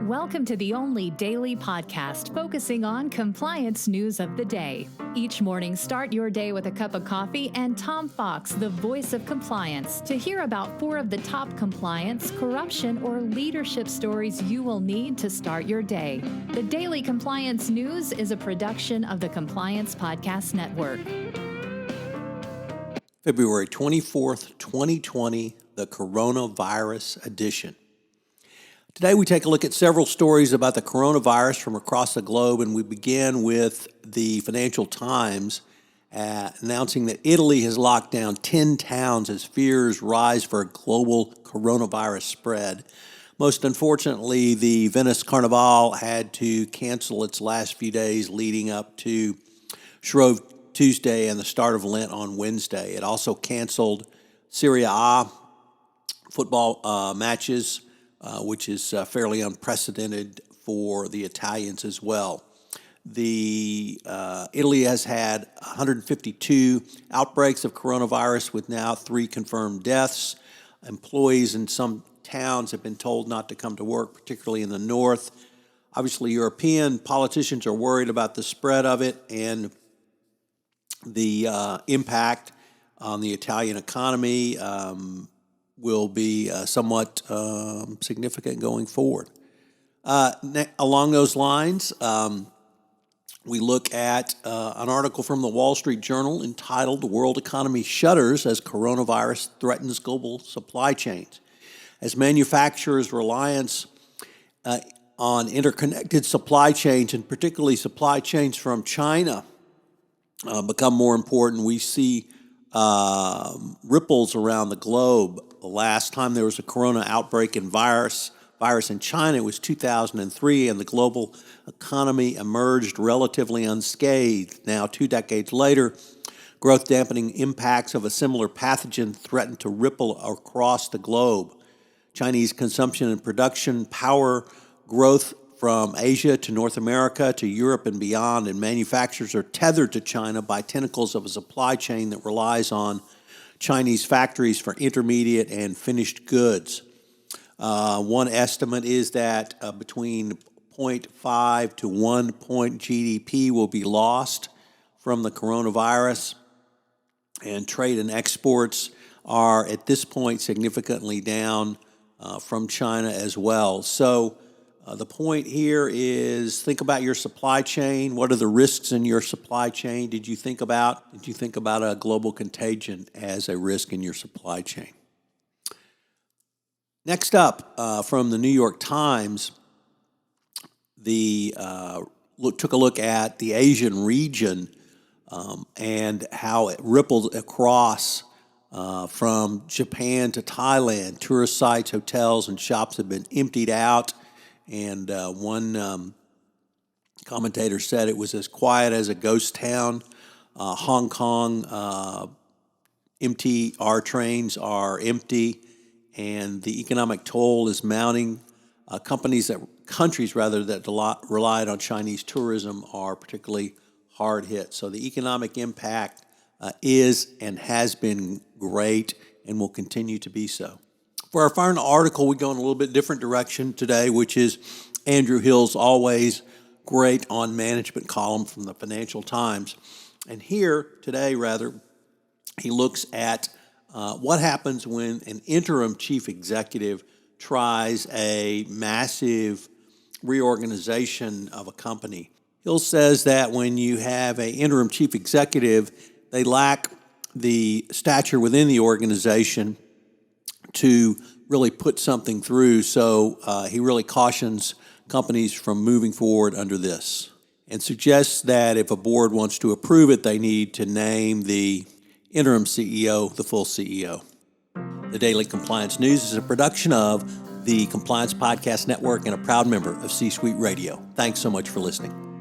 Welcome to the only daily podcast focusing on compliance news of the day. Each morning, start your day with a cup of coffee and Tom Fox, the voice of compliance, to hear about 4 of the top compliance, corruption, or leadership stories you will need to start your day. The Daily Compliance News is a production of the Compliance Podcast Network. February 24th, 2020, the coronavirus edition. Today we take a look at several stories about the coronavirus from across the globe, and we begin with the Financial Times announcing that Italy has locked down 10 towns as fears rise for a global coronavirus spread. Most unfortunately, the Venice Carnival had to cancel its last few days leading up to Shrove Tuesday and the start of Lent on Wednesday. It also canceled Serie A football matches, which is fairly unprecedented for the Italians as well. Italy has had 152 outbreaks of coronavirus with now 3 confirmed deaths. Employees in some towns have been told not to come to work, particularly in the north. Obviously, European politicians are worried about the spread of it and the impact on the Italian economy will be somewhat significant going forward. Along those lines, we look at an article from the Wall Street Journal entitled "The World Economy Shudders as Coronavirus Threatens Global Supply Chains." As manufacturers' reliance on interconnected supply chains, and particularly supply chains from China, become more important, we see ripples around the globe. The last time there was a corona outbreak in virus in China, it was 2003, and the global economy emerged relatively unscathed. Now, 2 decades later, growth-dampening impacts of a similar pathogen threaten to ripple across the globe. Chinese consumption and production power growth from Asia to North America to Europe and beyond, and manufacturers are tethered to China by tentacles of a supply chain that relies on Chinese factories for intermediate and finished goods. One estimate is that between 0.5 to 1 point GDP will be lost from the coronavirus, and trade and exports are at this point significantly down from China as well. So the point here is think about your supply chain. What are the risks in your supply chain? Did you think about a global contagion as a risk in your supply chain? Next up, from the New York Times, took a look at the Asian region and how it rippled across from Japan to Thailand. Tourist sites, hotels, and shops have been emptied out. And one commentator said it was as quiet as a ghost town. Hong Kong, our trains are empty, and the economic toll is mounting. Countries that relied on Chinese tourism are particularly hard hit. So the economic impact is and has been great and will continue to be so. For our final article, we go in a little bit different direction today, which is Andrew Hill's always great on management column from the Financial Times. And here, today rather, he looks at what happens when an interim chief executive tries a massive reorganization of a company. Hill says that when you have an interim chief executive, they lack the stature within the organization to really put something through. So he really cautions companies from moving forward under this and suggests that if a board wants to approve it, they need to name the interim CEO the full CEO. The Daily Compliance News is a production of the Compliance Podcast Network and a proud member of C-Suite Radio. Thanks so much for listening.